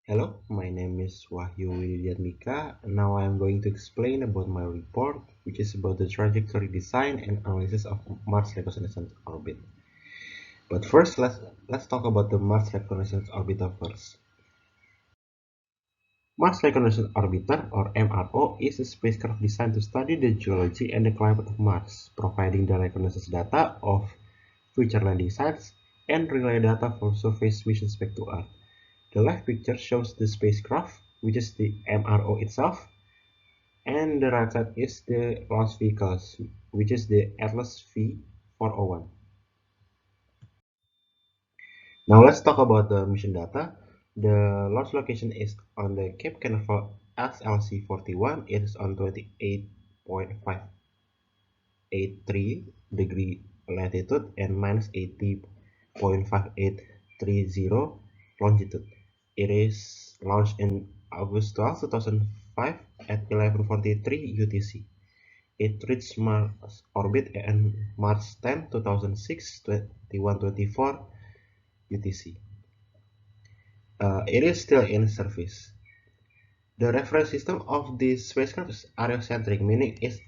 Hello, my name is Wahyu Widiatmika. Now I am going to explain about my report, which is about the trajectory design and analysis of Mars Reconnaissance Orbit. But first, let's talk about the Mars Reconnaissance Orbiter first. Mars Reconnaissance Orbiter, or MRO, is a spacecraft designed to study the geology and the climate of Mars, providing the reconnaissance data of future landing sites and relay data for surface missions back to Earth. The left picture shows the spacecraft, which is the MRO itself, and the right side is the launch vehicles, which is the Atlas V401. Now let's talk about the mission data. The launch location is on the Cape Canaveral SLC-41. It is on 28.583 latitude and minus 80.5830 longitude. It is launched in August 12, 2005 at 11:43 UTC. It reached Mars orbit on March 10, 2006, 21:24 UTC. It is still in service. The reference system of this spacecraft is areocentric, meaning it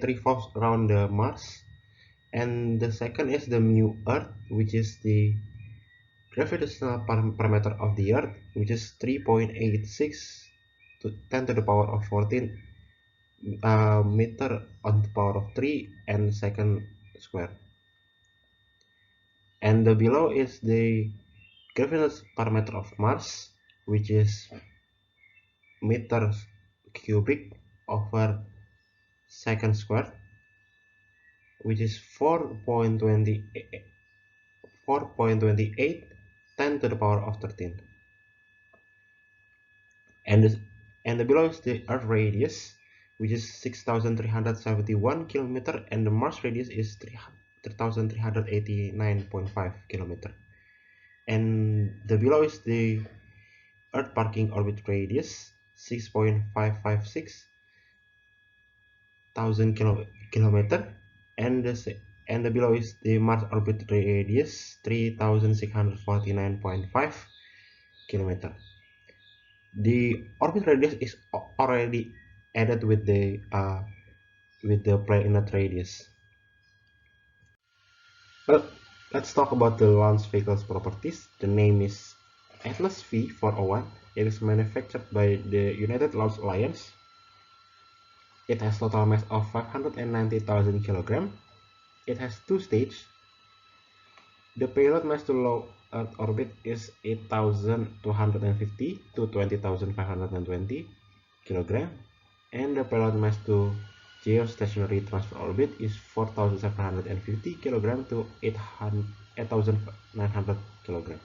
revolves around the Mars, and the second is the mu Earth, which is the gravitational parameter of the Earth, which is 3.86 to 10 to the power of 14 meter on the power of 3 and second square. And the below is the gravitational parameter of Mars, which is meters cubic over second square, which is 4.28 10 to the power of 13. And the below is the Earth radius, which is 6,371 kilometer, and the Mars radius is 3,389.5 kilometer. And the below is the Earth parking orbit radius, 6.556 thousand kilometer, and the below is the Mars orbit radius, 3,649.5 kilometer. The orbit radius is already added with the planet radius. Well, let's talk about the launch vehicle's properties. The name is Atlas V401. It is manufactured by the United Launch Alliance. It has total mass of 590,000 kg. It has two stages. The payload mass to low Earth orbit is 8,250 to 20,520 kg, and the payload mass to geostationary transfer orbit is 4,750 kg to 8,900 kg.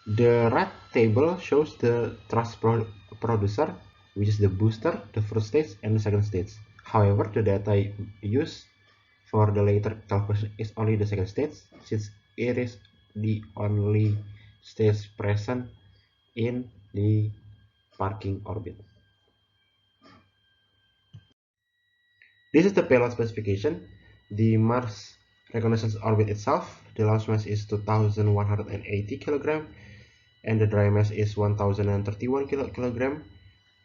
The right table shows the thrust producer, which is the booster, the first stage, and the second stage. However, the data used for the later calculation is only the second stage, since it is the only stage present in the parking orbit. This is the payload specification. The Mars Reconnaissance Orbit itself, the launch mass is 2,180 kg, and the dry mass is 1,031 kg.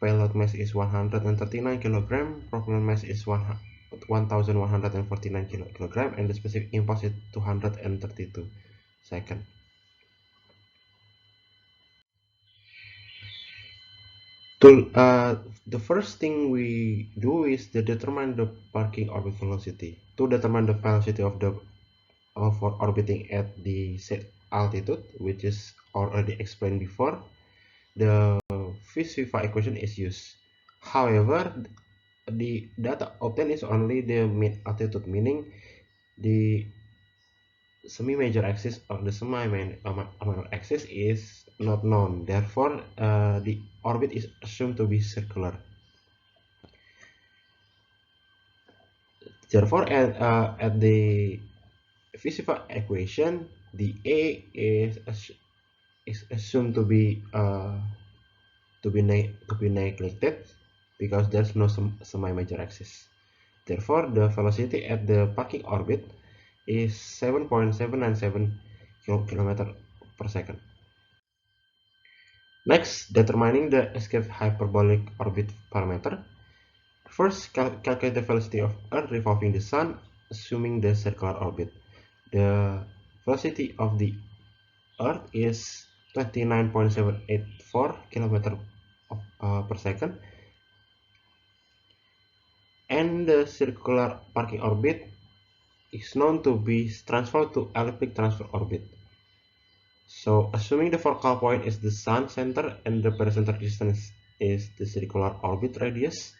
Payload mass is 139 kg. Propellant mass is 1,149 kg, and the specific impulse is 232 seconds. The first thing we do is to determine the parking orbit velocity. To determine the velocity for orbiting at the set altitude, which is already explained before, the Fish-Viva equation is used. However, the data obtained is only the mid altitude, meaning the semi-major axis or the semi-minor axis is not known. Therefore, the orbit is assumed to be circular. Therefore, at the Fish-Viva equation, the A is assumed to be neglected because there's no semi-major axis. Therefore, the velocity at the parking orbit is 7.797 km per second. Next, determining the escape hyperbolic orbit parameter. First, calculate the velocity of Earth revolving the Sun, assuming the circular orbit. The velocity of the Earth is 29.784 km per second, and the circular parking orbit is known to be transferred to elliptic transfer orbit. So, assuming the focal point is the Sun center and the pericenter distance is the circular orbit radius,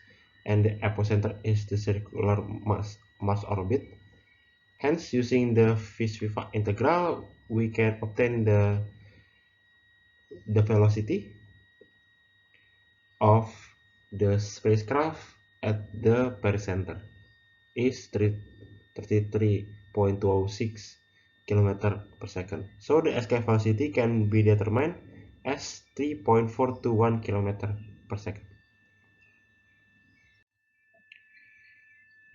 and the epicenter is the circular Mars orbit. Hence, using the Fish-Viva integral, we can obtain the velocity of the spacecraft at the pericenter is 33.206 km per second. So the escape velocity can be determined as 3.421 km per second.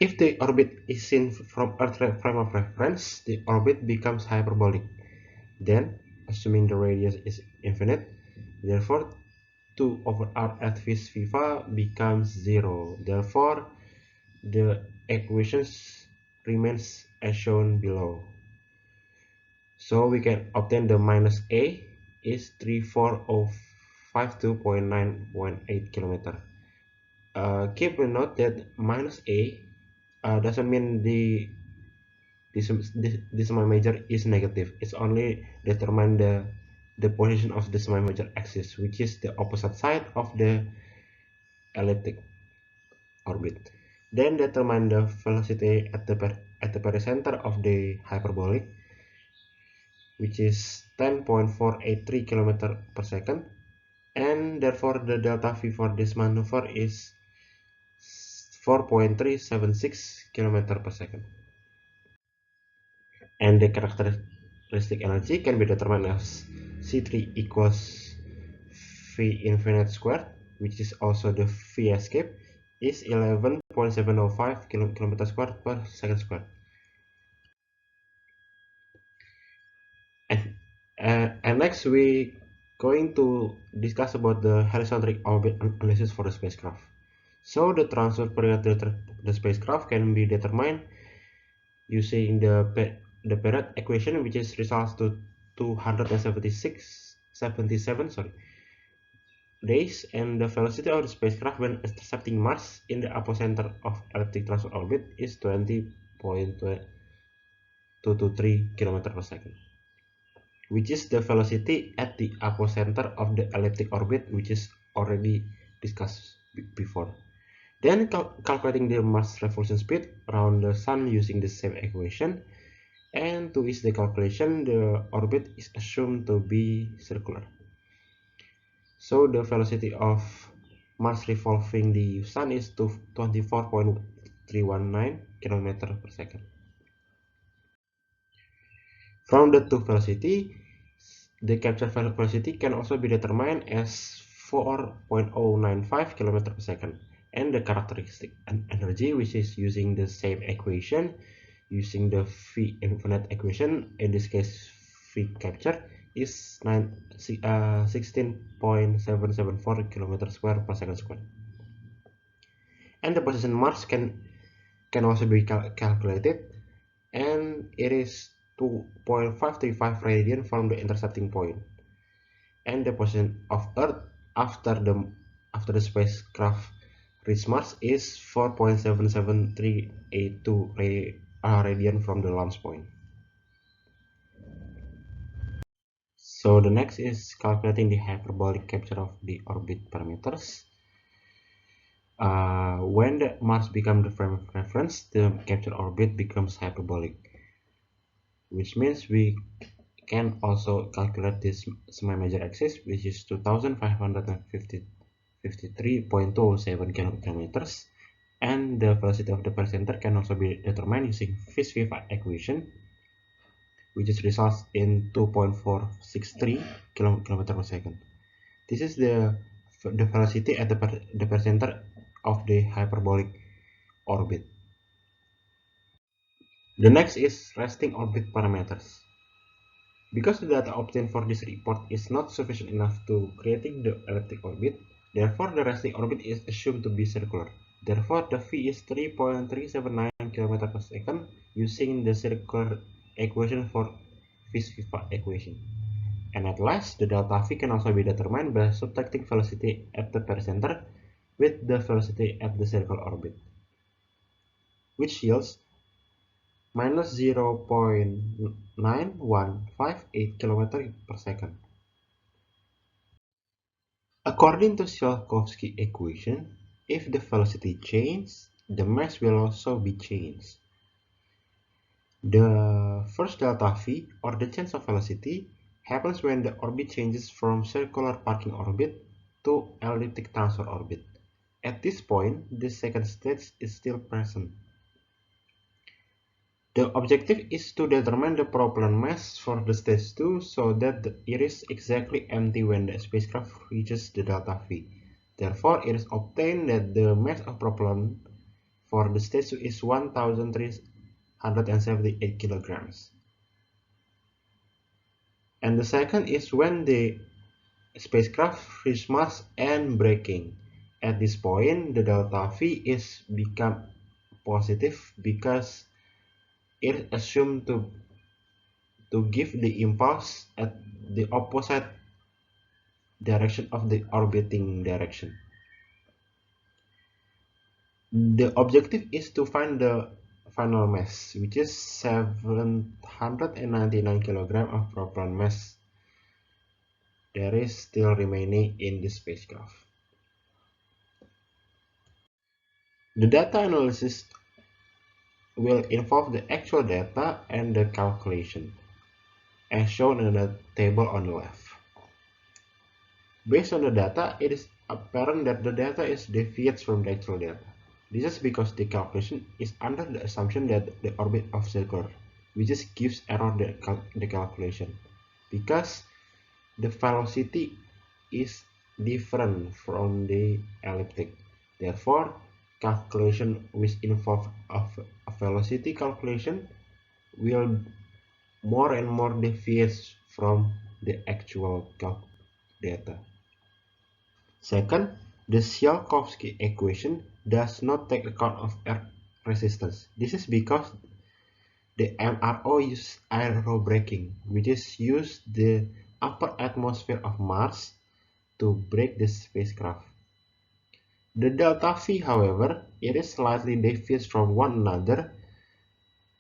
If the orbit is seen from Earth frame of reference, the orbit becomes hyperbolic. Then, assuming the radius is infinite, therefore 2 over r at Fish-Viva becomes 0. Therefore, the equations remains as shown below. So we can obtain the minus a is 34052.918 km. Keep a note that minus a doesn't mean the semi-major is negative. It's only determine the position of the semi-major axis, which is the opposite side of the elliptic orbit. Then determine the velocity at the pericenter of the hyperbolic, which is 10.483 km per second, and therefore the delta V for this maneuver is 4.376 km per second. And the characteristic energy can be determined as C3 equals V infinite squared, which is also the V escape, is 11.705 km squared per second squared. And next we going to discuss about the heliocentric orbit analysis for the spacecraft. So the transfer period of the spacecraft can be determined using the period equation, which is results to 277 days, and the velocity of the spacecraft when intercepting Mars in the apocenter of elliptic transfer orbit is 20.223 km per second, which is the velocity at the apocenter of the elliptic orbit, which is already discussed before. Then calculating the Mars revolution speed around the Sun using the same equation, and to ease the calculation, the orbit is assumed to be circular. So the velocity of Mars revolving the Sun is 24.319 km per second. From the two velocity, the capture velocity can also be determined as 4.095 km per second, and the characteristic energy, which is using the same equation, using the V infinite equation, in this case V capture, is 16.774 km square per second square. And the position Mars can also be calculated, and it is 2.535 radian from the intercepting point. And the position of Earth after the spacecraft reach Mars is 4.77382 radian from the launch point. So the next is calculating the hyperbolic capture of the orbit parameters. When the Mars becomes the frame of reference, the capture orbit becomes hyperbolic, which means we can also calculate this semi-major axis, which is 2553.207 kilometers, and the velocity of the pericenter can also be determined using Fish-Viva equation, which is results in 2.463 km per second. This is the velocity at the pericenter of the hyperbolic orbit. The next is resting orbit parameters. Because the data obtained for this report is not sufficient enough to creating the elliptic orbit, therefore the resting orbit is assumed to be circular. Therefore, the V is 3.379 km per second using the circular equation for Vis-Viva equation. And at last, the delta V can also be determined by subtracting velocity at the pericenter with the velocity at the circular orbit, which yields minus 0.9158 km per second. According to Tsiolkovsky equation, if the velocity changes, the mass will also be changed. The first delta V, or the change of velocity, happens when the orbit changes from circular parking orbit to elliptic transfer orbit. At this point, the second stage is still present. The objective is to determine the propellant mass for the stage 2 so that it is exactly empty when the spacecraft reaches the delta V. Therefore, it is obtained that the mass of propellant for the stage 2 is 1,378 kilograms. And the second is when the spacecraft reaches Mars and braking. At this point, the delta V is become positive because it is assumed to give the impulse at the opposite direction of the orbiting direction. The objective is to find the final mass, which is 799 kg of propellant mass that is still remaining in the spacecraft. The data analysis will involve the actual data and the calculation, as shown in the table on the left. Based on the data, it is apparent that the data is deviates from the actual data. This is because the calculation is under the assumption that the orbit of circular, which gives error the calculation, because the velocity is different from the elliptic. Therefore, calculation which involve a velocity calculation will more and more deviate from the actual data. Second, the Tsiolkovsky equation does not take account of earth resistance. This is because the MRO uses aerobraking, which is use the upper atmosphere of Mars to brake the spacecraft. The delta V, however, it is slightly deviates from one another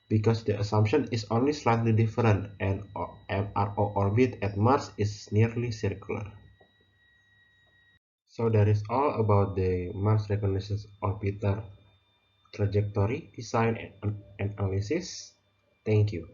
because the assumption is only slightly different and MRO orbit at Mars is nearly circular. So that is all about the Mars Reconnaissance Orbiter trajectory design and analysis. Thank you.